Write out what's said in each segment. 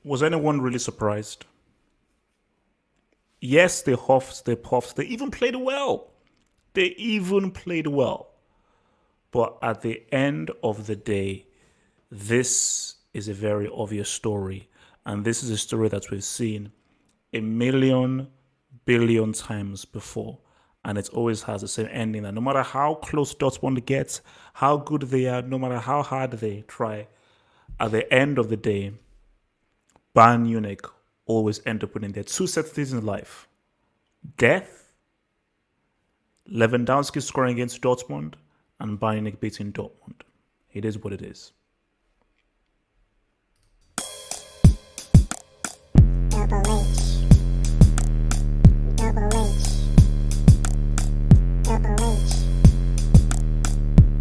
Was anyone really surprised? Yes, they huffed, they puffed, they even played well. They even played well. But at the end of the day, this is a very obvious story. And this is a story that we've seen a million billion times before. And it always has the same ending that no matter how close Dortmund gets, how good they are, no matter how hard they try, at the end of the day, Bayern Munich always end up winning their two set things in life. Death, Lewandowski scoring against Dortmund, and Bayern Munich beating Dortmund. It is what it is. Double H. Double H. Double H.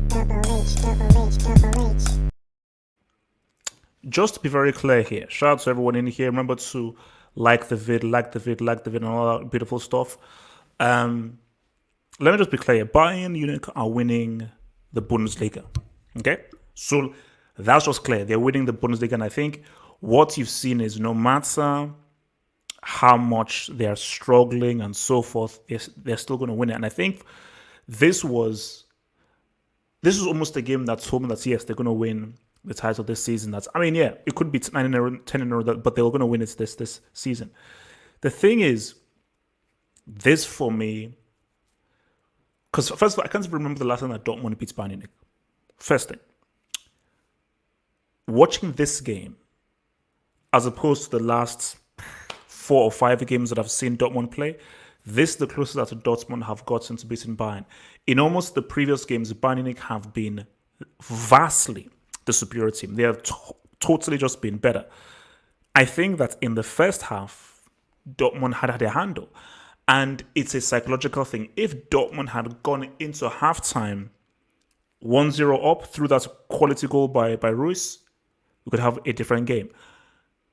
Double H. Double H. Double H. Just to be very clear here, shout out to everyone in here. Remember to like the vid, and all that beautiful stuff. Let me just be clear. Bayern Munich are winning the Bundesliga. Okay? So that's just clear. They're winning the Bundesliga. And I think what you've seen is no matter how much they're struggling and so forth, they're still going to win it. And I think this was almost a game that told me that, yes, they're going to win the title this season. It could be 9 in a row, 10 in a row, but they're going to win it this season. The thing is, this for me, because first of all, I can't even remember the last time that Dortmund beat Bayern Munich. First thing, watching this game, as opposed to the last 4 or 5 games that I've seen Dortmund play, this is the closest that Dortmund have gotten to beating Bayern. In almost the previous games, Bayern Munich have been vastly the superior team. They have totally just been better. I think that in the first half, Dortmund had a handle. And it's a psychological thing. If Dortmund had gone into halftime 1-0 up through that quality goal by Ruiz, we could have a different game.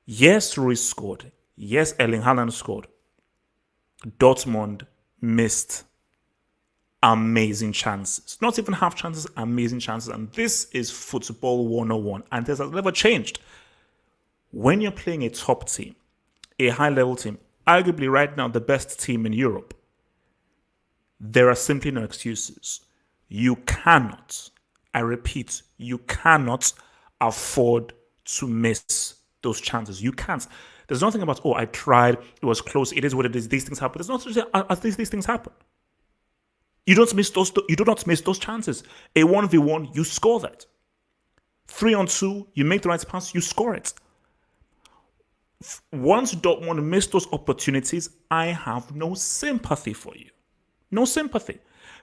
Yes, Ruiz scored. Yes, Erling Haaland scored. Dortmund missed amazing chances. Not even half chances, amazing chances. And this is football 101. And this has never changed. When you're playing a top team, a high-level team, arguably right now the best team in Europe, there are simply no excuses. You cannot, I repeat, you cannot afford to miss those chances. You can't. There's nothing about, oh, I tried, it was close, it is what it is, these things happen. There's nothing as these things happen. You do not miss those chances. A 1v1, you score that. 3-on-2, you make the right pass, you score it. Once Dortmund miss those opportunities, I have no sympathy for you. No sympathy.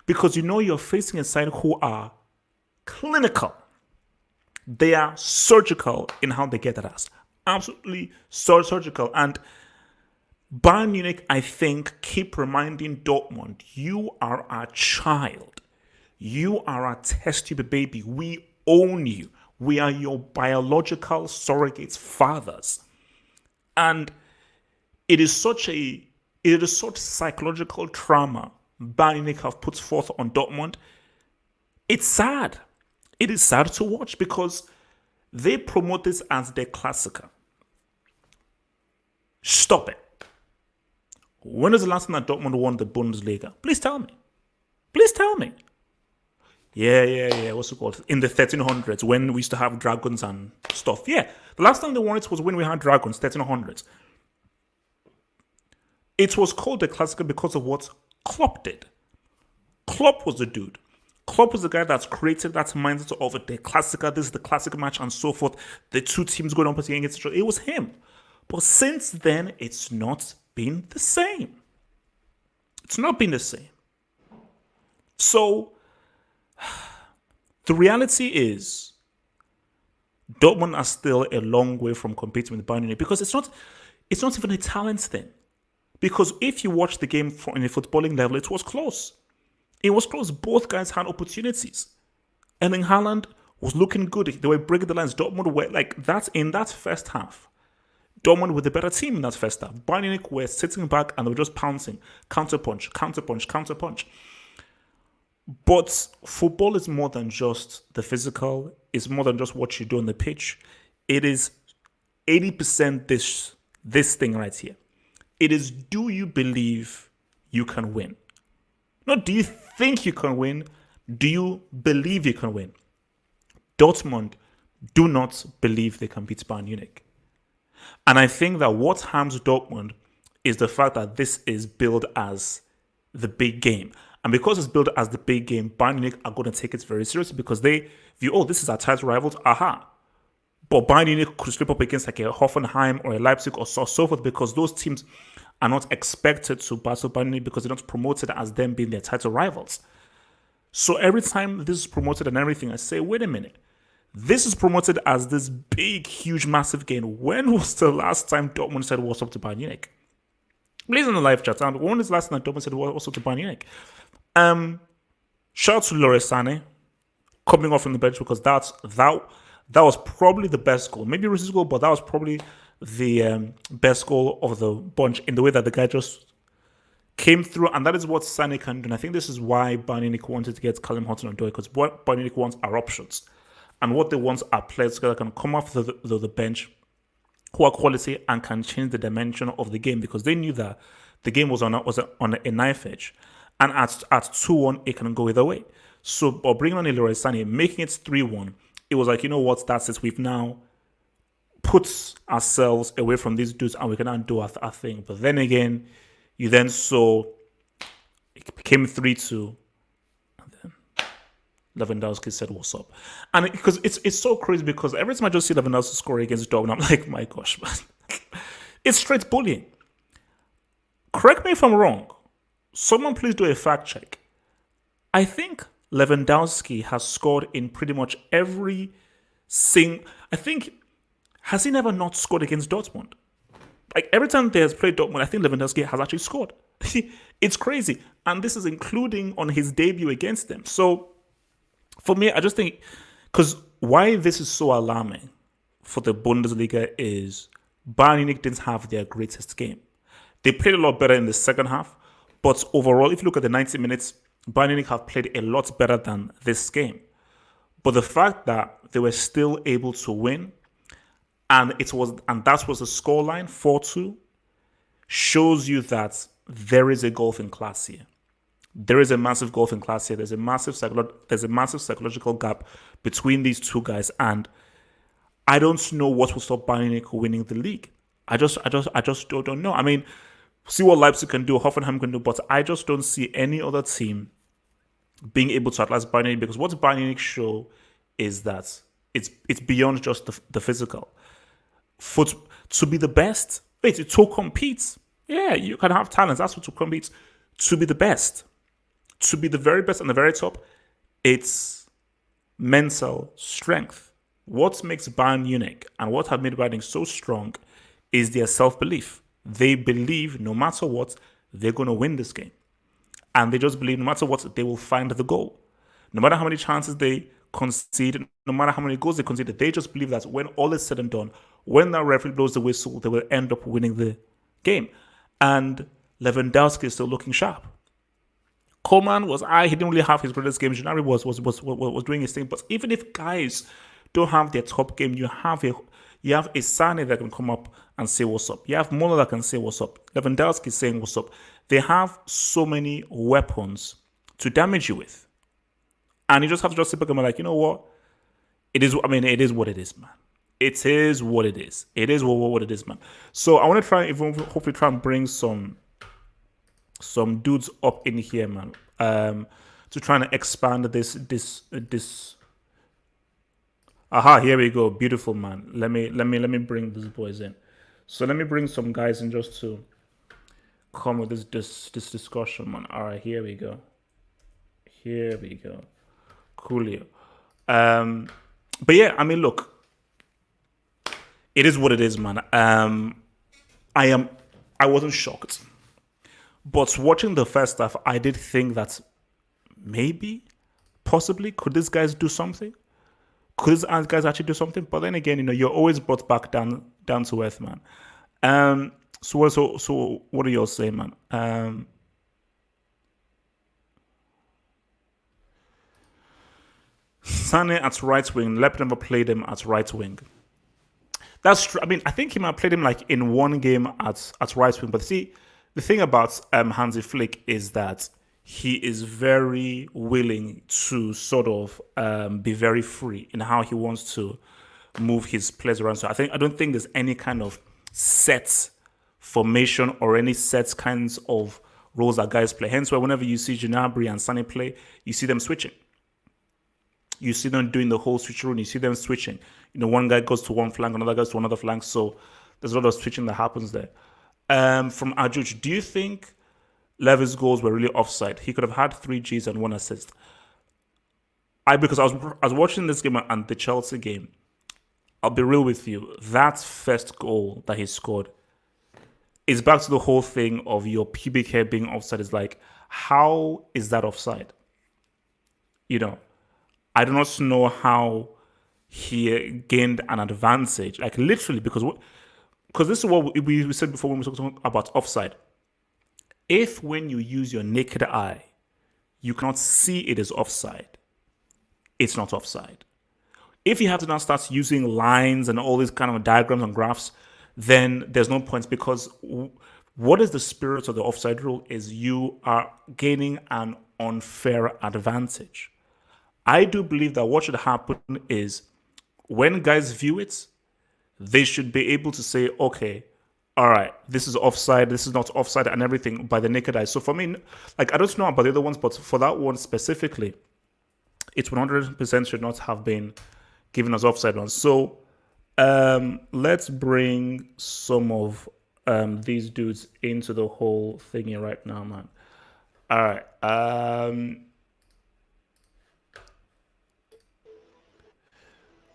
Because you know you're facing a side who are clinical. They are surgical in how they get at us. Absolutely surgical. And Bayern Munich, I think, keep reminding Dortmund, you are our child. You are our test tube baby. We own you. We are your biological surrogate fathers. And it is such psychological trauma Bayern Munich have put forth on Dortmund. It's sad. It is sad to watch because they promote this as their Klassiker. Stop it. When was the last time that Dortmund won the Bundesliga? Please tell me. Please tell me. Yeah. What's it called? In the 1300s, when we used to have dragons and stuff. Yeah, the last time they won it was when we had dragons, 1300s. It was called the Klassiker because of what Klopp did. Klopp was the dude. Klopp was the guy that's created that mindset of the Klassiker, this is the classic match and so forth. The two teams going up against each other. It was him. But since then, it's not been the same. It's not been the same. So, the reality is, Dortmund are still a long way from competing with Bayern Munich because it's not even a talent thing. Because if you watch the game in a footballing level, it was close. It was close. Both guys had opportunities. Erling Haaland was looking good. They were breaking the lines. Dortmund were like that in that first half. Dortmund were the better team in that first half. Bayern Munich were sitting back and they were just pouncing. Counterpunch. But football is more than just the physical. It's more than just what you do on the pitch. It is 80% this thing right here. It is, do you believe you can win? Not do you think you can win? Do you believe you can win? Dortmund do not believe they can beat Bayern Munich. And I think that what harms Dortmund is the fact that this is billed as the big game. And because it's billed as the big game, Bayern Munich are going to take it very seriously because they view, oh, this is our title rivals, aha. But Bayern Munich could slip up against like a Hoffenheim or a Leipzig or so forth because those teams are not expected to battle Bayern Munich because they're not promoted as them being their title rivals. So every time this is promoted and everything, I say, wait a minute. This is promoted as this big, huge, massive game. When was the last time Dortmund said what's up to Bayern Munich? Please in the live chat. And when was the last time Dortmund said what's up to Bayern Munich? Shout out to Leroy Sané coming off from the bench because that was probably the best goal. Maybe Russi's goal, but that was probably the best goal of the bunch in the way that the guy just came through. And that is what Sané can do. And I think this is why Bayern Munich wanted to get Callum Hudson-Odoi because what Bayern Munich wants are options. And what they want are players that can come off the bench who are quality and can change the dimension of the game because they knew that the game was on a knife edge. And at 2-1, it can go either way. So by bringing on Leroy Sané, making it 3-1, it was like, you know what, that's it. We've now put ourselves away from these dudes and we can now do our thing. But then again, you then saw it became 3-2. Lewandowski said, what's up? And because it's so crazy because every time I just see Lewandowski score against Dortmund, I'm like, my gosh, man. It's straight bullying. Correct me if I'm wrong. Someone please do a fact check. I think Lewandowski has scored in pretty much every I think, has he never not scored against Dortmund? Like every time they has played Dortmund, I think Lewandowski has actually scored. It's crazy. And this is including on his debut against them. So, for me, I just think, because why this is so alarming for the Bundesliga is Bayern Munich didn't have their greatest game. They played a lot better in the second half, but overall, if you look at the 90 minutes, Bayern Munich have played a lot better than this game. But the fact that they were still able to win, and that was the scoreline 4-2, shows you that there is a golfing class here. There is a massive golfing class here. There's a massive psychological gap between these two guys, and I don't know what will stop Bayern Munich winning the league. I just don't know. I mean, see what Leipzig can do, Hoffenheim can do, but I just don't see any other team being able to outlast Bayern Munich because what Bayern Munich show is that it's beyond just the physical. To be the best, to compete. Yeah, you can have talents. That's what to compete. To be the best. To be the very best and the very top, it's mental strength. What makes Bayern Munich and what have made Bayern Munich so strong is their self-belief. They believe no matter what, they're going to win this game. And they just believe no matter what, they will find the goal. No matter how many chances they concede, no matter how many goals they concede, they just believe that when all is said and done, when that referee blows the whistle, they will end up winning the game. And Lewandowski is still looking sharp. Coman he didn't really have his greatest game. Gennaro was doing his thing. But even if guys don't have their top game, you have a Sané that can come up and say what's up. You have Muller that can say what's up. Lewandowski saying what's up. They have so many weapons to damage you with. And you just have to sit back and be like, you know what? It is what it is, man. It is what it is. It is what it is, man. So I want to hopefully try and bring some dudes up in here, man, to try and expand this. Aha, here we go. Beautiful, man. Let me bring these boys in. So let me bring some guys in just to come with this discussion, man. All right, here we go. Coolio. But yeah, I mean, look, it is what it is, man. I wasn't shocked. But watching the first half, I did think that possibly, could these guys do something? Could these guys actually do something? But then again, you're always brought back down to earth, man. So what do y'all say, man? Sané at right wing. Lep never played him at right wing. That's true. I mean, I think he might have played him like in one game at right wing. But see, the thing about Hansi Flick is that he is very willing to sort of be very free in how he wants to move his players around. So I don't think there's any kind of set formation or any set kinds of roles that guys play. Hence why whenever you see Gnabry and Sané play, you see them switching. You see them doing the whole switch run. You see them switching. One guy goes to one flank, another goes to another flank. So there's a lot of switching that happens there. From Ajuj, do you think Levy's goals were really offside? He could have had 3 Gs and 1 assist. Because I was watching this game and the Chelsea game. I'll be real with you. That first goal that he scored is back to the whole thing of your pubic hair being offside. It's like, how is that offside? I do not know how he gained an advantage. Like literally, because this is what we said before when we were talking about offside. If when you use your naked eye, you cannot see it is offside, it's not offside. If you have to now start using lines and all these kind of diagrams and graphs, then there's no point, because what is the spirit of the offside rule is you are gaining an unfair advantage. I do believe that what should happen is when guys view it, they should be able to say, okay, all right, this is offside, this is not offside, and everything by the naked eye. So for me, like, I don't know about the other ones, but for that one specifically, it 100% should not have been given as offside ones. So let's bring some of these dudes into the whole thingy right now, man. All right.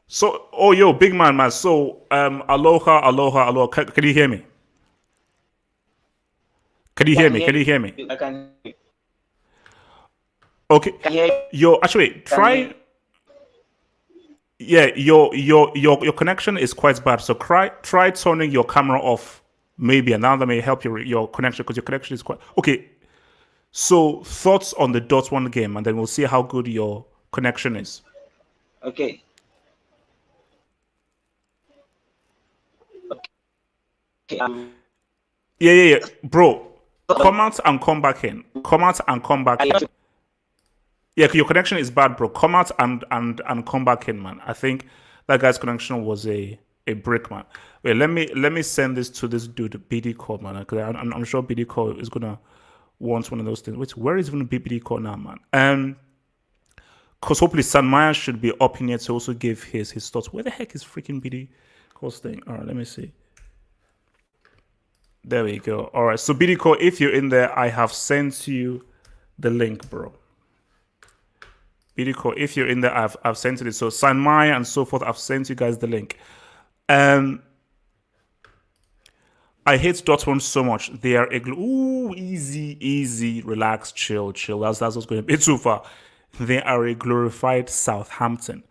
So, yo, big man. So, aloha. Can you hear me? Can you hear me? I can hear you. Okay. Can hear you. Yo, actually, try. Yeah, your connection is quite bad. So try turning your camera off, maybe, and now that may help your connection, because your connection is quite okay. So thoughts on the Dortmund game, and then we'll see how good your connection is. Okay. Okay. Yeah, bro. Come out and come back in. Come out and come back in. Yeah, your connection is bad, bro. Come out and come back in, man. I think that guy's connection was a brick, man. Wait, let me send this to this dude, BD Core, man. Because I'm sure BD Core is gonna want one of those things. Wait, where is even BD Core now, man? Because hopefully Sanmaya should be up in here to also give his thoughts. Where the heck is freaking BD Core's thing? All right, let me see. There we go. All right, so BD Core, if you're in there, I have sent you the link, bro. BD Core, if you're in there, I've sent it. So Sanmaya and so forth, I've sent you guys the link. I hate Dortmund so much. They are easy, relax, chill. That's what's going to be too far. They are a glorified Southampton.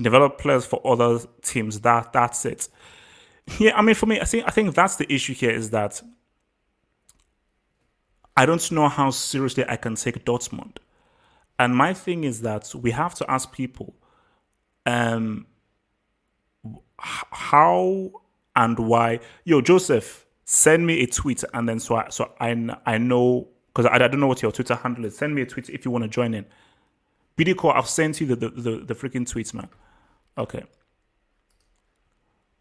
Develop players for other teams. That's it. Yeah, I mean, for me, I think that's the issue here, is that I don't know how seriously I can take Dortmund. And my thing is that we have to ask people how and why. Yo, Joseph, send me a tweet, and then so I know, because I don't know what your Twitter handle is. Send me a tweet if you want to join in. BD Core, I've sent you the freaking tweets, man. Okay.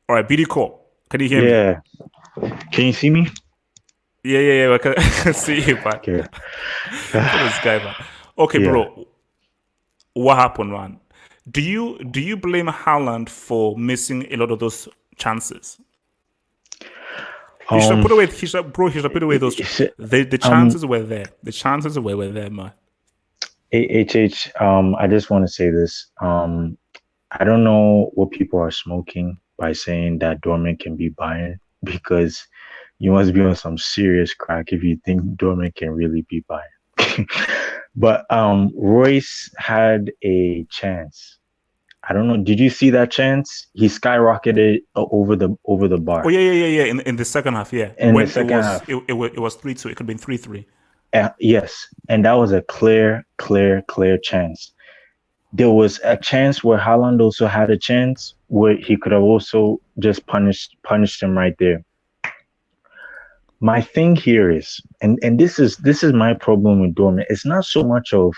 All right, BD Core, can you hear me? Yeah. Can you see me? Yeah. I can see you, man. Okay. Look at this guy, man. Okay, Yeah. bro. What happened, man? Do you blame Haaland for missing a lot of those chances? He should have put away. He should have put away those. The chances were there. The chances were there, man. HH, I just want to say this. I don't know what people are smoking by saying that Dortmund can be Bayern, because you must be on some serious crack if you think Dortmund can really be Bayern. But Royce had a chance. I don't know. Did you see that chance? He skyrocketed over the bar. Oh yeah. In the second half, yeah. In the second half, it was 3-2. It could have been 3-3. yes, and that was a clear chance. there was a chance where Haaland also had a chance where he could have also just punished him right there. My thing here is, and this is my problem with Dortmund. It's not so much of,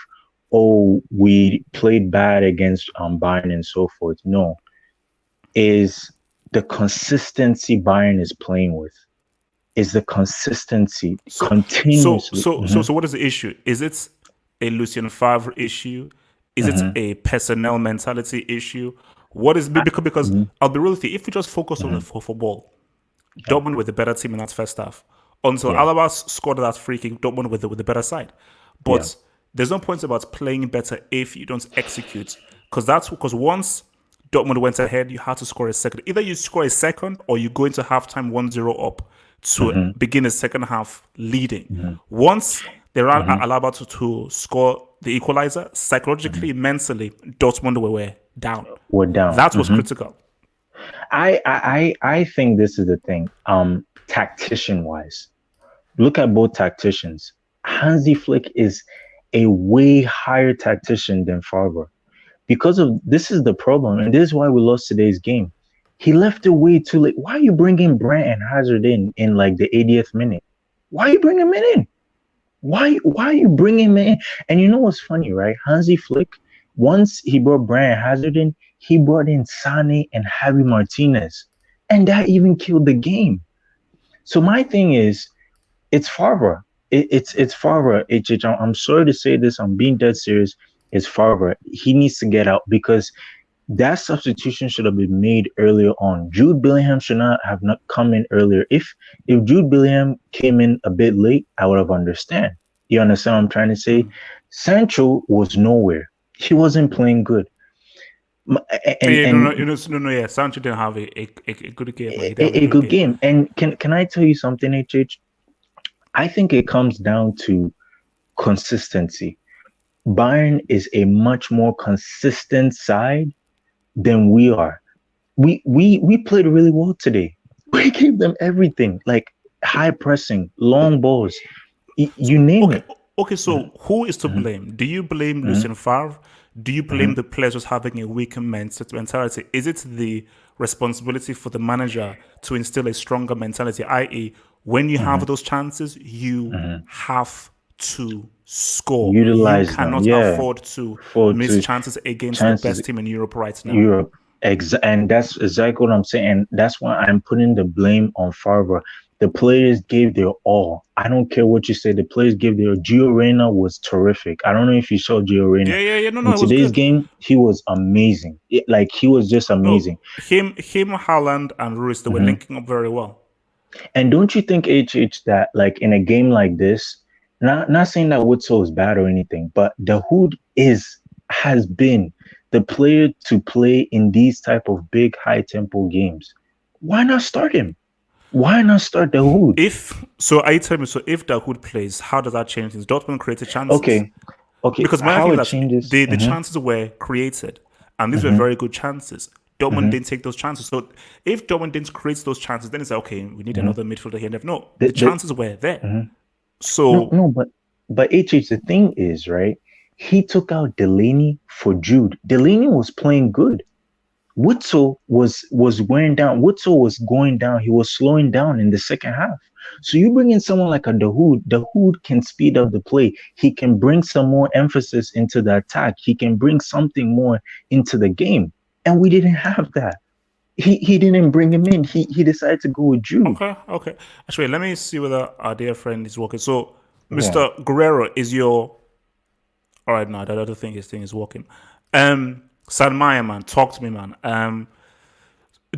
oh, we played bad against Bayern and so forth. No, is the consistency Bayern is playing with. Is the consistency So, continuously. so, what is the issue? Is it a Lucien Favre issue? Is it Mhm, a personnel mentality issue? What is because mhm, I'll be real with you. If we just focus on the mhm. football, Yeah, Dortmund with the better team in that first half. Until yeah, Alaba scored that free kick, Dortmund with the better side. yeah. But there's no point about playing better if you don't execute. Because once Dortmund went ahead, you had to score a second. Either you score a second or you go into halftime 1-0 up to Mhm, begin the second half leading. mhm, Once they ran mhm, Alaba to score the equalizer, mhm. psychologically, mentally, Dortmund were down. We're down. That was critical. I think this is the thing. Tactician wise, look at both tacticians. Hansi Flick is a way higher tactician than Favre. Because of this is the problem, and this is why we lost today's game. He left it way too late. Why are you bringing Brand and Hazard in like the 80th minute? Why are you bringing him in? Why are you bringing him in? And you know what's funny, right? Hansi Flick, once he brought Brian Hazard in, he brought in Sane and Javi Martinez, and that even killed the game. So my thing is, it's Favre. It's Favre. I'm sorry to say this. I'm being dead serious. It's Favre. He needs to get out because that substitution should have been made earlier on. Jude Bellingham should not come in earlier. If Jude Bellingham came in a bit late, I would have understand. You understand what I'm trying to say? Sancho was nowhere. He wasn't playing good. And Yeah, no, no, and no, yeah. Sancho didn't have a good game, but he did have a a good good game. game. And can I tell you something, HH? I think it comes down to consistency. Bayern is a much more consistent side than we are. We played really well today. We gave them everything, like high pressing, long balls, you name Okay, it. okay. Mhm, So who is to mhm, blame? Do you blame mhm, Lucien Favre? Do you blame mhm, the players just having a weaker mentality? Is it the responsibility for the manager to instill a stronger mentality? I.e., when you have mhm, those chances, you mhm. have to score. You Utilize them, cannot yeah, afford to for miss to chances against the chances best team in Europe right now. Europe. And that's exactly what I'm saying. And that's why I'm putting the blame on Favre. The players gave their all. I don't care what you say. The players gave their. Gio Reyna was terrific. I don't know if you saw Gio Reyna. Yeah, yeah, yeah. No, no, In it was today's good. game, he was amazing. Like he was just No, amazing. Haaland, and Ruiz, they were Mhm. linking up very well. And don't you think, HH, that like in a game like this, not saying that Witzel is bad or anything, but the Hood has been the player to play in these type of big high tempo games. Why not start him? Why not start the Hood? If so, I tell me. So, if Dahoud plays, how does that change things? Dortmund created chances Okay, okay. because my How thing is it that changes? the chances were created, and these were Hmm very good chances. Dortmund hmm didn't take those chances. So, if Dortmund didn't create those chances, then it's like, okay, we need hmm another midfielder here. No, the The chances were there. mhm. No, So, no, but HH, the thing is, right? He took out Delaney for Jude. Delaney was playing good. Witzel was wearing down. Witzel was going down. He was slowing down in the second half. So you bring in someone like a Dahoud. Dahoud can speed up the play. He can bring some more emphasis into the attack. He can bring something more into the game. And we didn't have that. He didn't bring him in. He decided to go with Jude. okay, okay. Actually, let me see whether our dear friend is working. So, Yeah. Mr. Guerrero is your. All right, now that other thing his thing is working. Salmaya, man, talk to me, man.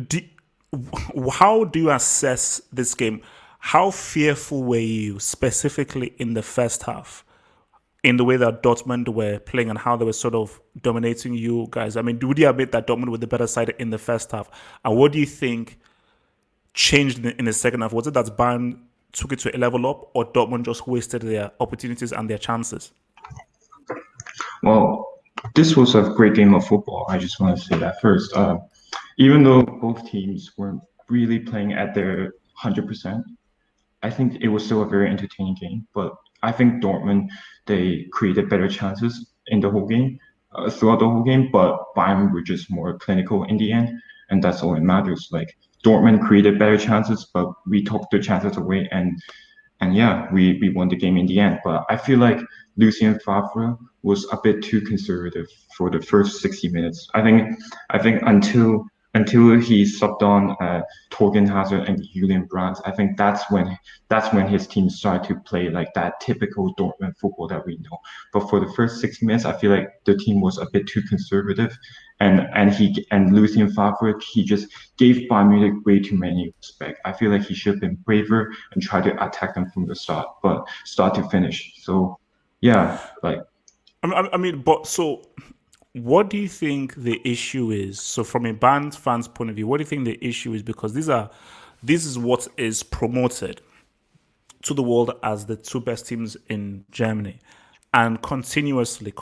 Do, how do you assess this game? How fearful were you specifically in the first half, in the way that Dortmund were playing and how they were sort of dominating you guys? I mean, would you admit that Dortmund were the better side in the first half? And what do you think changed in the second half? Was it that Bayern took it to a level up, or Dortmund just wasted their opportunities and their chances? Well, this was a great game of football. I just want to say that first. Even though both teams weren't really playing at their 100%, I think it was still a very entertaining game. But I think Dortmund, they created better chances in the whole game. throughout the whole game, but Bayern were just more clinical in the end, and that's all that matters. Like Dortmund created better chances, but we took the chances away, and yeah, we won the game in the end. But I feel like Lucien Favre was a bit too conservative for the first 60 minutes. I think until he subbed on Torgen Hazard and Julian Brandt, I think that's when his team started to play like that typical Dortmund football that we know. But for the first 60 minutes, I feel like the team was a bit too conservative, and Lucien Favre, he just gave Bayern Munich way too many respect. I feel like he should have been braver and try to attack them from the start, but start to finish. So yeah, like But so what do you think the issue is? So from a Bayern fan's point of view, what do you think the issue is? Because this is what is promoted to the world as the two best teams in Germany, and consistently,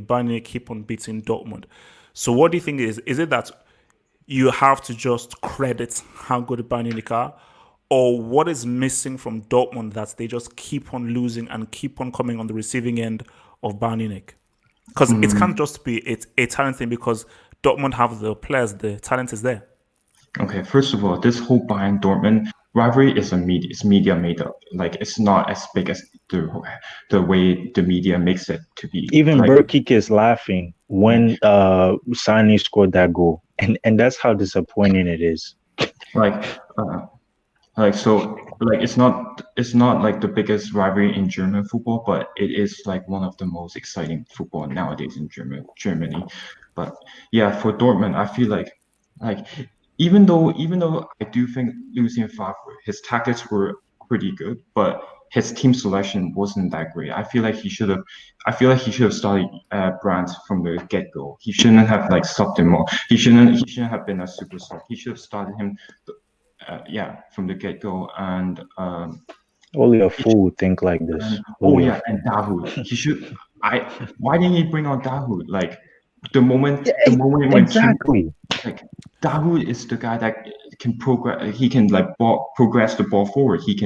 Bayern Munich keep on beating Dortmund. So what do you think is it that you have to just credit how good Bayern Munich are, or what is missing from Dortmund that they just keep on losing and keep on coming on the receiving end of Bayern Munich? Because it can't just be a talent thing, because Dortmund have the players, the talent is there. okay, first of all, this whole Bayern Dortmund rivalry is media made up. Like it's not as big as the way the media makes it to be. Even Like, Burkic is laughing when Sani scored that goal, and that's how disappointing it is. like so like it's not like the biggest rivalry in German football, but it is like one of the most exciting football nowadays in Germany. But yeah, for Dortmund, I feel like even though I do think Lucien Favre, his tactics were pretty good, but his team selection wasn't that great. I feel like he should have started Brandt from the get-go. He shouldn't have like subbed him more. He shouldn't have been a super sub. He should have started him from the get-go. And Only a fool would think like this. and Dahoud. Why didn't he bring on Dahoud? Like the moment when exactly. like Dahoud is the guy that can progress. He can like progress the ball forward. He's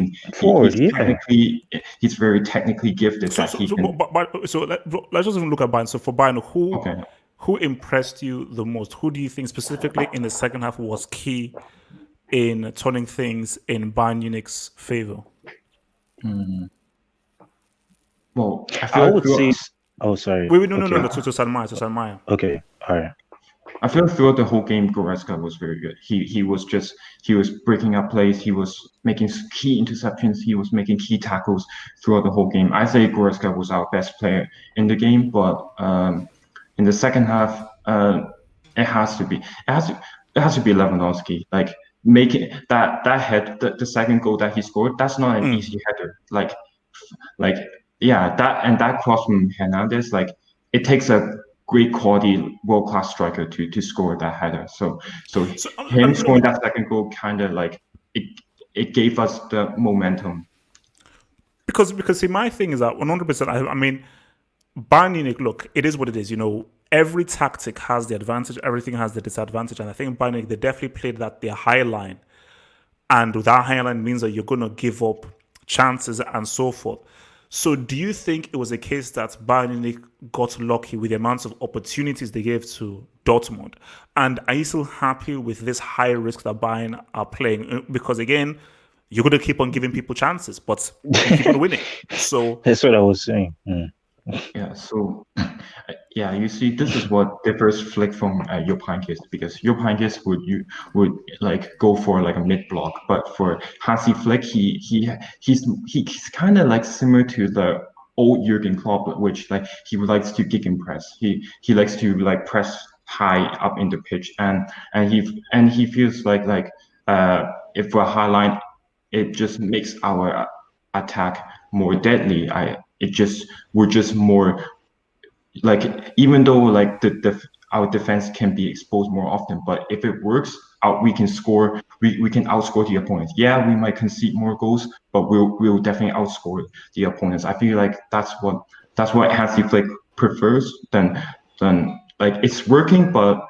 very technically gifted. So let's just even look at Bayern. So for Bayern, who impressed you the most? Who do you think specifically in the second half was key in turning things in Bayern Munich's favor? Well, I would say. Oh, sorry. Wait, no. To Salmaya. Okay, all right. I feel throughout the whole game, Goretzka was very good. He was breaking up plays. He was making key interceptions. He was making key tackles throughout the whole game. I say Goretzka was our best player in the game, but in the second half, it has to be Lewandowski. Like making that head, the second goal that he scored, that's not an easy header. That cross from Hernandez, like it takes a great quality world-class striker to score that header. So him scoring that second goal kind of like it gave us the momentum. Because see, my thing is that 100%. I mean, Bayern Munich, look, it is what it is. You know, every tactic has the advantage, everything has the disadvantage, and I think Bayern Munich, they definitely played their high line, and that high line means that you're going to give up chances and so forth. So do you think it was a case that Bayern Munich got lucky with the amounts of opportunities they gave to Dortmund? And are you still happy with this high risk that Bayern are playing? Because again, you're going to keep on giving people chances, but you keep on winning. So that's what I was saying. Yeah, so you see, this is what differs Flick from Jupp Heynckes, because Jupp Heynckes would like go for like a mid block, but for Hansi Flick, he's kind of like similar to the old Jurgen Klopp, which like he likes to gegenpress. He likes to like press high up in the pitch, and he feels like if we're high line, it just makes our attack more deadly. We're just more like, even though like our defense can be exposed more often, but if it works out, we can score. We can outscore the opponents. Yeah, we might concede more goals, but we'll definitely outscore the opponents. I feel like that's what Hansi Flick prefers. Than like it's working, but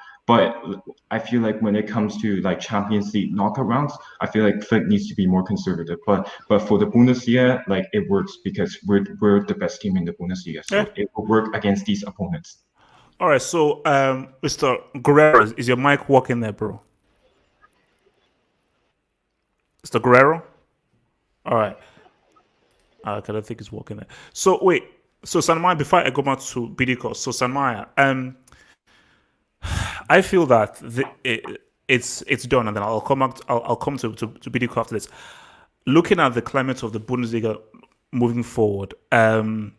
I feel like when it comes to like Champions League knockout rounds, I feel like Flick needs to be more conservative. But for the Bundesliga, like it works because we're the best team in the Bundesliga, so it will work against these opponents. All right, so Mr. Guerrero, is your mic working there, bro? Mr. Guerrero? All right. Okay, I don't think it's working there. So wait, so Sanmaya, before I go back to BDCO, so Sanmaya, I feel that it's done, and then I'll come back. I'll come to BDCO after this. Looking at the climate of the Bundesliga moving forward, the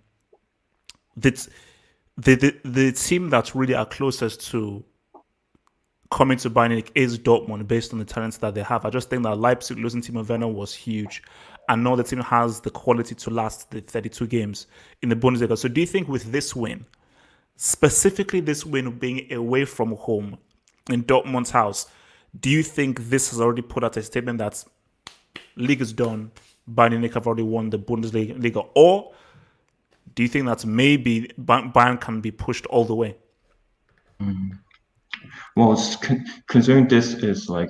team that really are closest to coming to Bayern Munich is Dortmund based on the talents that they have. I just think that Leipzig losing Timo Werner was huge. I know the team has the quality to last the 32 games in the Bundesliga. So do you think with this win, specifically this win being away from home in Dortmund's house, do you think this has already put out a statement that league is done, Bayern Munich have already won the Bundesliga? Or do you think that maybe Bayern can be pushed all the way? Well, considering this is like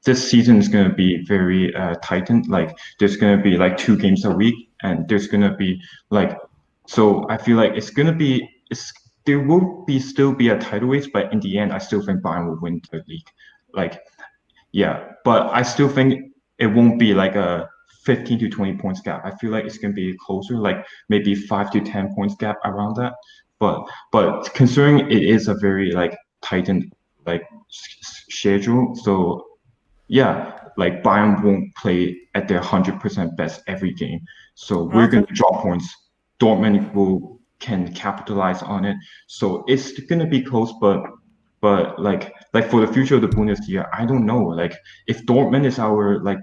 this season is going to be very tightened. Like there's going to be like 2 games a week, and there's going to be like, so I feel like there will still be a title race, but in the end, I still think Bayern will win the league. Like, yeah, but I still think it won't be like a 15 to 20 points gap. I feel like it's going to be closer, like maybe 5 to 10 points gap around that. But considering it is a very like tightened like schedule, so yeah, like Bayern won't play at their 100% best every game. So we're going to drop points. Dortmund can capitalize on it. So it's going to be close, but like for the future of the Bundesliga, I don't know. Like if Dortmund is our like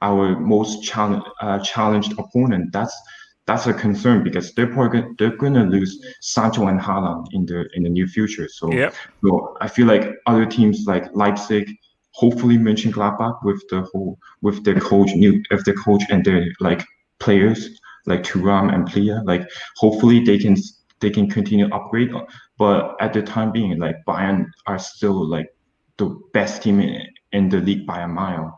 our most challenged opponent, that's a concern because they're going to lose Sancho and Haaland in the near future. So, Yeah. so I feel like other teams like Leipzig, hopefully Mönchengladbach with their coach and their like players like Thuram and Plia, like hopefully they can continue to upgrade. But at the time being, like Bayern are still like the best team in the league by a mile.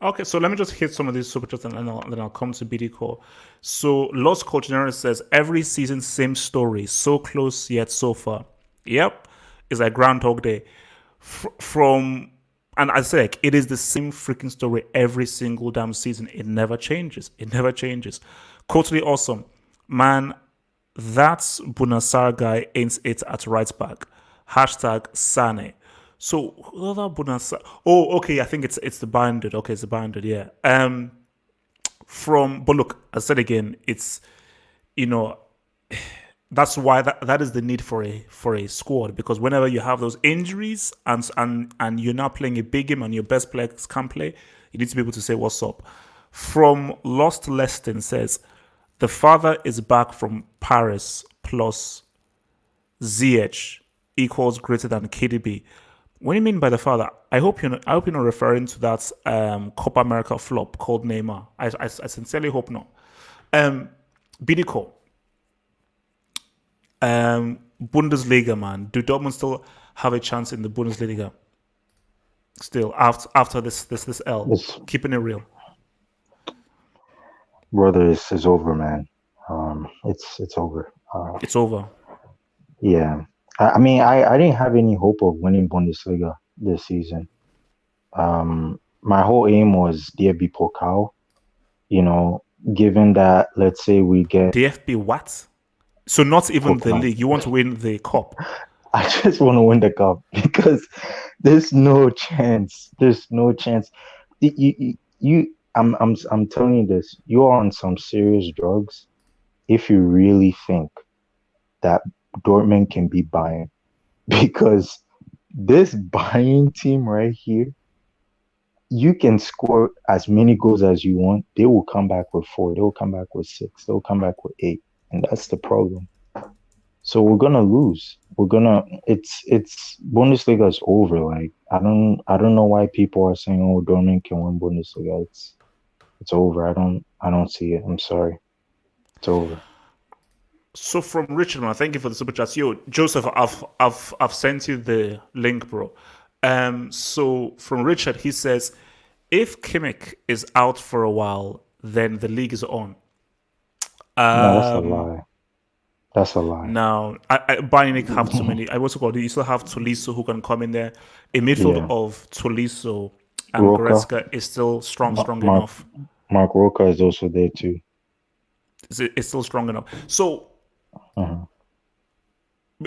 Okay, so let me just hit some of these super chats and then I'll come to BD Core. So Lost Coach General says every season same story, so close yet so far. Yep, it's like Groundhog Day. And I say like, it is the same freaking story every single damn season. It never changes. It never changes. Totally awesome, man. That's Bunasar guy ain't it at right back. Hashtag Sane. So who other Bunasar? Oh, okay. I think it's the Bayern dude. Okay, it's the Bayern dude. Yeah. But look, I said again, it's that's why that is the need for a squad, because whenever you have those injuries and you're not playing a big game and your best players can't play, you need to be able to say what's up. From Lost Leston says the father is back from Paris plus ZH equals greater than KDB. What do you mean by the father? I hope you're not referring to that Copa America flop called Neymar. I sincerely hope not. Bidiko. Bundesliga, man. Do Dortmund still have a chance in the Bundesliga? Still after this L. Keeping it real. Brother, it's over, man. It's over. It's over. Yeah. I mean, I didn't have any hope of winning Bundesliga this season. My whole aim was DFB Pokal. Given that, let's say we get DFB what? So not even Pokal. the league. You want to win the cup? I just want to win the cup because there's no chance. There's no chance. I'm telling you this. You are on some serious drugs if you really think that Dortmund can beat Bayern, because this Bayern team right here, you can score as many goals as you want. They will come back with 4. They will come back with 6. They will come back with 8, and that's the problem. So we're gonna lose. It's Bundesliga is over. Like I don't know why people are saying, "Oh, Dortmund can win Bundesliga." It's over. I don't see it. I'm sorry. It's over. So from Richard, man, thank you for the super chats. Yo, Joseph, I've sent you the link, bro. So from Richard, he says, if Kimmich is out for a while, then the league is on. No, that's a lie. That's a lie. Now, Bayern Munich have too many. I also got you still have Tolisso who can come in there. A midfield Yeah. of Tolisso and Roca, Goretzka is still strong Mark enough. Mark Roca is also there too. It's still strong enough. So Uh-huh.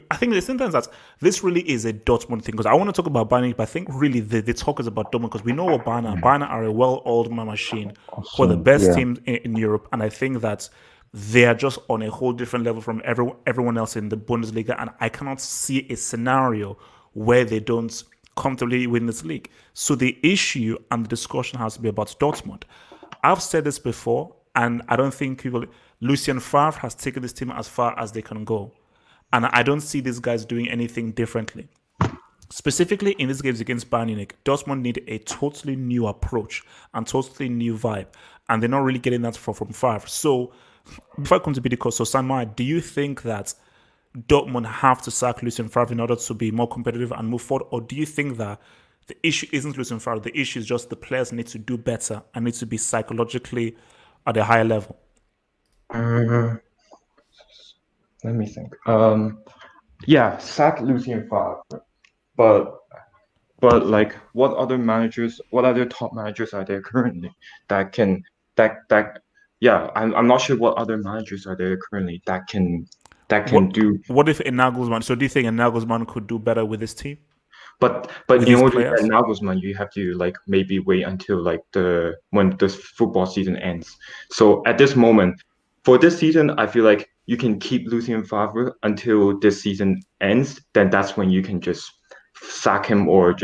I think there's sometimes that this really is a Dortmund thing because I want to talk about Bayern, but I think really the talk is about Dortmund because we know what Bayern are. Bayern are a well-oiled machine who are the best Yeah. team in Europe, and I think that they are just on a whole different level from everyone else in the Bundesliga, and I cannot see a scenario where they don't comfortably win this league. So the issue and the discussion has to be about Dortmund. I've said this before, and I don't think people. Lucien Favre has taken this team as far as they can go. And I don't see these guys doing anything differently. Specifically in these games against Bayern Munich, Dortmund need a totally new approach and totally new vibe. And they're not really getting that from Favre. So before I come to BDK, so Sanmai, do you think that Dortmund have to sack Lucien Favre in order to be more competitive and move forward? Or do you think that the issue isn't Lucien Favre, the issue is just the players need to do better and need to be psychologically at a higher level? Let me think. Yeah, sack Lucien Favre, but like, what other top managers are there currently that can that yeah, I'm not sure what other managers are there currently that can do. What if a Nagelsmann? So do you think a Nagelsmann could do better with this team? But With in these order to players? get Nagelsmann, you have to like maybe wait until like when the football season ends. So at this moment, for this season, I feel like you can keep Lucien Favre until this season ends. Then that's when you can just sack him or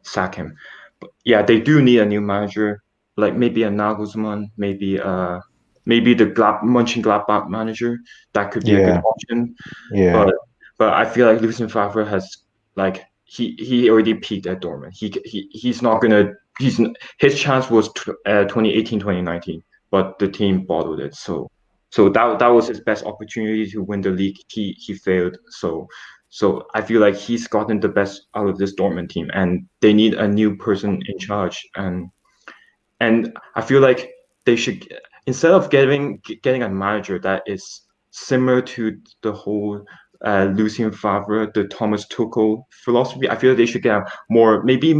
sack him. But yeah, they do need a new manager, like maybe a Nagelsmann, maybe the Mönchengladbach manager. That could be a good Yeah. option. Yeah. But I feel like Lucien Favre has like he already peaked at Dortmund. He's not gonna his chance was 2018 2019, but the team bottled it. So that was his best opportunity to win the league. He failed. So I feel like he's gotten the best out of this Dortmund team, and they need a new person in charge. And I feel like they should, instead of getting a manager that is similar to the whole Lucien Favre, the Thomas Tuchel philosophy, I feel like they should get a more maybe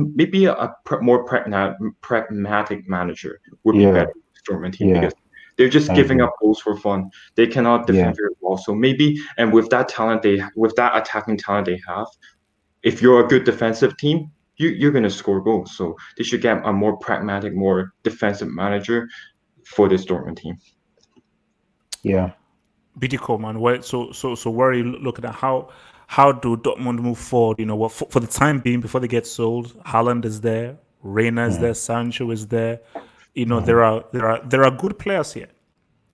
more pragmatic manager would be Yeah. better for Dortmund team Yeah. because they're just I giving agree. up goals for fun. They cannot defend very well. So maybe, and with that attacking talent they have, if you're a good defensive team, you're going to score goals. So they should get a more pragmatic, more defensive manager for this Dortmund team. Yeah. BDK, man. So where are you looking at? How do Dortmund move forward? You know, what for the time being before they get sold, Haaland is there, Reina is there, Sancho is there. You know, there are good players here.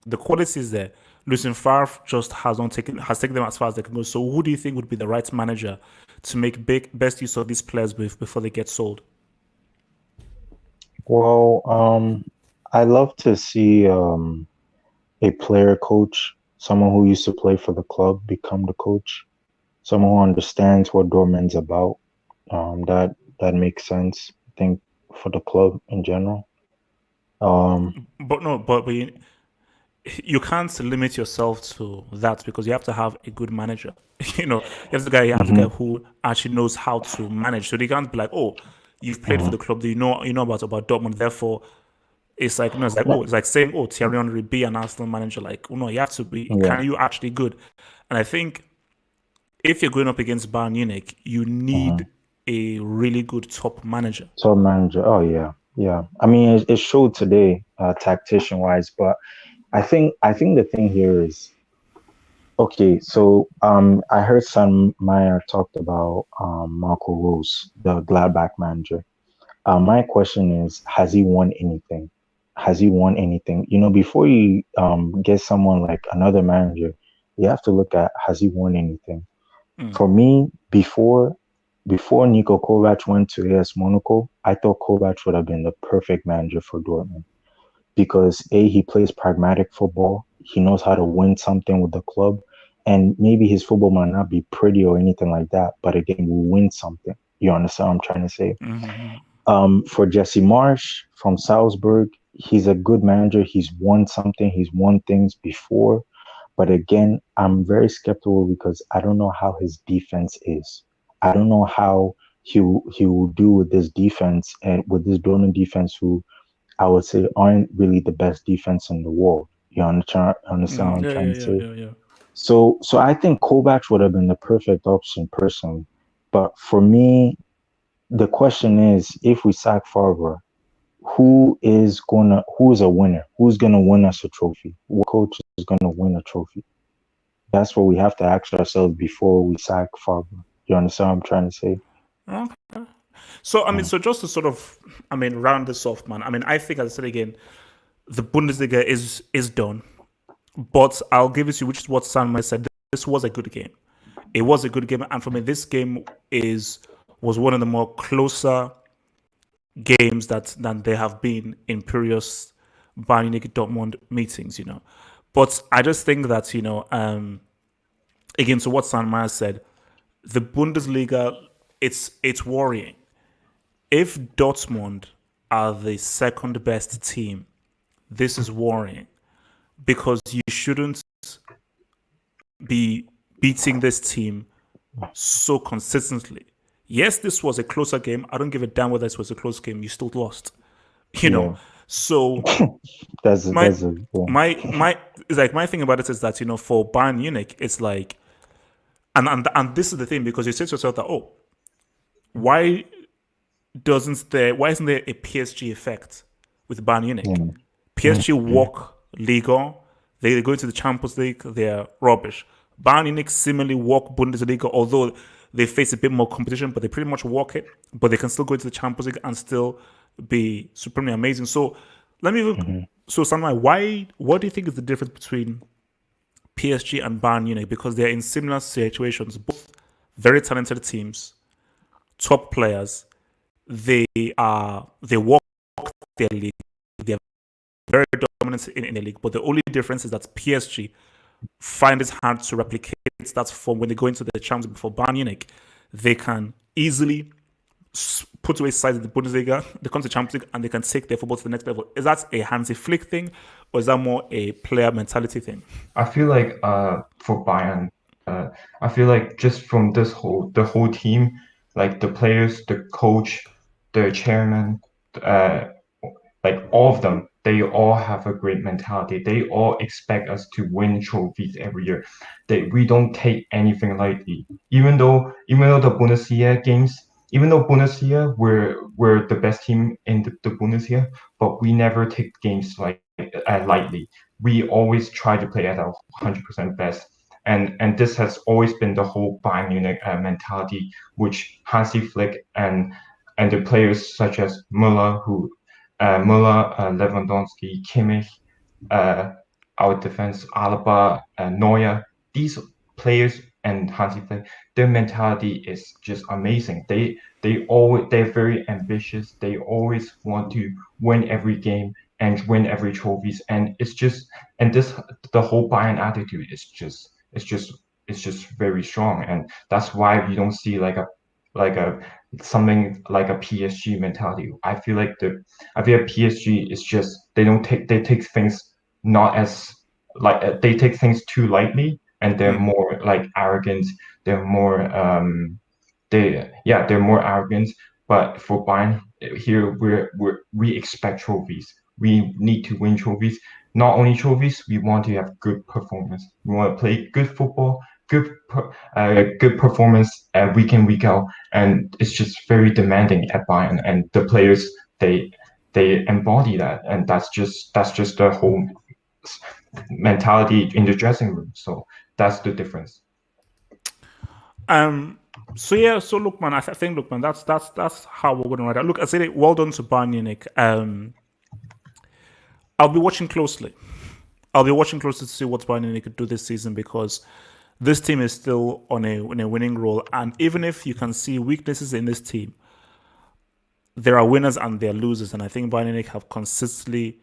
The quality is there. Lucien Favre just has taken them as far as they can go. So who do you think would be the right manager to make best use of these players before they get sold? Well, I love to see a player coach, someone who used to play for the club, become the coach, someone who understands what Dortmund's about. That makes sense, I think, for the club in general. But you can't limit yourself to that because you have to have a good manager. You know, you have the guy who actually knows how to manage. So they can't be like, oh, you've played for the club, you know about Dortmund, therefore it's like it's like saying, oh, Thierry Henry be an Arsenal manager. Like, oh no, you have to be. Yeah. Can you actually good? And I think if you're going up against Bayern Munich, you need a really good top manager. Top manager. Oh yeah, yeah. I mean, it showed today, tactician wise, but I think the thing here is okay. So I heard Sam Meyer talked about Marco Rose, the Gladbach manager. My question is, has he won anything? Has he won anything? You know, before you get someone like another manager, you have to look at, has he won anything? For me, before Niko Kovac went to AS Monaco, I thought Kovac would have been the perfect manager for Dortmund because he plays pragmatic football. He knows how to win something with the club, and maybe his football might not be pretty or anything like that, but again, will win something. You understand what I'm trying to say? For Jesse Marsch from Salzburg, he's a good manager. He's won something. He's won things before, But again, I'm very skeptical because I don't know how his defense is. I don't know how he will do with this defense and with this Dortmund defense, who I would say aren't really the best defense in the world. You understand what I'm Yeah, trying yeah, to yeah, say? yeah, yeah. So I think Kovacs would have been the perfect option personally. But for me, the question is, if we sack Favre, who is a winner? Who's gonna win us a trophy? What coach is gonna win a trophy? That's what we have to ask ourselves before we sack Favre. You understand what I'm trying to say? Okay. So, I mean, Mm. so just to sort of, I mean, round this off, man. I mean, I think, as I said again, the Bundesliga is done. But I'll give it to you, which is what Sandman said. This was a good game. It was a good game, and for me, this game was one of the more closer games than there have been in previous Bayern Munich Dortmund meetings. But I just think that again, to what Sandman said, the Bundesliga, it's worrying. If Dortmund are the second best team, this is worrying because you shouldn't be beating this team so consistently. Yes, this was a closer game. I don't give a damn whether this was a close game. You still lost. You know. Yeah, So my that's a yeah. my it's like my thing about it is that for Bayern Munich, it's like and this is the thing because you say to yourself that why why isn't there a PSG effect with Bayern Munich? Yeah. PSG Mhm. walk Liga, they go into the Champions League, they're rubbish. Bayern Munich similarly walk Bundesliga, although they face a bit more competition, but they pretty much walk it. But they can still go into the Champions League and still be supremely amazing. So let me Mhm. so Sanwai, what do you think is the difference between PSG and Bayern Munich? Because they're in similar situations, both very talented teams, top players. They walk their league. They're very dominant in the league. But the only difference is that PSG find it hard to replicate that form when they go into the Champions League. For Bayern Munich, they can easily put away sides in the Bundesliga, they come to the Champions League, and they can take their football to the next level. Is that a Hansi Flick thing, or is that more a player mentality thing? I feel like for Bayern, I feel like just from the whole team, like the players, the coach, the chairman, uh, like all of them, they all have a great mentality. They all expect us to win trophies every year. We don't take anything lightly. Even though the Bundesliga games, even though Bundesliga we're the best team in the Bundesliga, but we never take games like lightly. We always try to play at our 100% best. And this has always been the whole Bayern Munich mentality, which Hansi Flick and the players such as Müller, Lewandowski, Kimmich, uh, our defense, Alaba, Neuer. These players and Hansi Flick, their mentality is just amazing. They're very ambitious. They always want to win every game and win every trophies. And it's just and this the whole Bayern attitude is just very strong. And that's why you don't see like a something like a PSG mentality. I feel like PSG is just they take things not as they take things too lightly, and they're Mm. more like arrogant. They're more they're more arrogant. But for Bayern here, we expect trophies. We need to win trophies. Not only trophies, we want to have good performance. We want to play good football, good performance week in week out, and it's just very demanding at Bayern. And the players they they embody that, and that's just the whole mentality in the dressing room. So that's the difference. Um. So yeah. So look, man. I think, look, man. That's how we're going to write it. Look, I said it. Well done to Bayern Munich. I'll be watching closely. I'll be watching closely to see what Bayern Munich could do this season because this team is still on a winning roll. And even if you can see weaknesses in this team, there are winners and there are losers. And I think Bayern Munich have consistently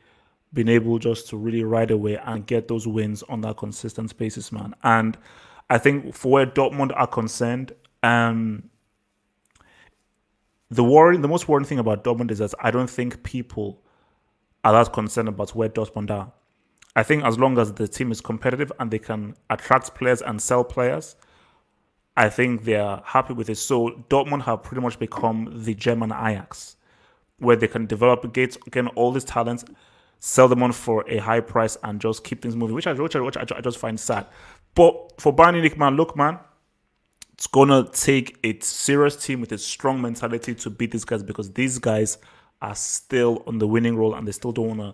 been able just to really ride away and get those wins on that consistent basis, man. And I think for where Dortmund are concerned, the most worrying thing about Dortmund is that I don't think people are that concerned about where Dortmund are. I think as long as the team is competitive and they can attract players and sell players, I think they're happy with it. So Dortmund have pretty much become the German Ajax, where they can develop, get all these talents, sell them on for a high price, and just keep things moving, which I just find sad. But for Bayern Munich, man, look, man, it's gonna take a serious team with a strong mentality to beat these guys, because these guys are still on the winning roll and they still don't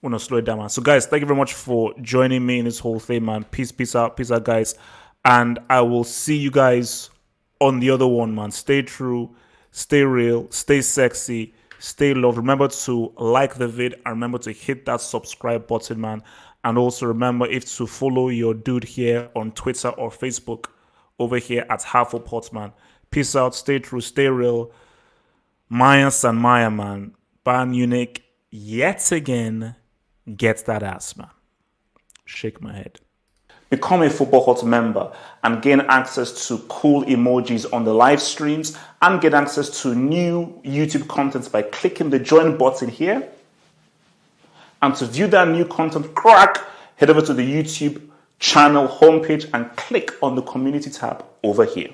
wanna slow it down, man. So guys, thank you very much for joining me in this whole thing, man. Peace out, guys. And I will see you guys on the other one, man. Stay true, stay real, stay sexy, stay loved. Remember to like the vid and remember to hit that subscribe button, man. And also remember to follow your dude here on Twitter or Facebook over here at Half-a-Pot, man. Peace out, stay true, stay real. Mayans and Maya, man. Bayern Munich, yet again, gets that ass, man. Shake my head. Become a Football Hut member and gain access to cool emojis on the live streams and get access to new YouTube content by clicking the join button here. And to view that new content, head over to the YouTube channel homepage and click on the community tab over here.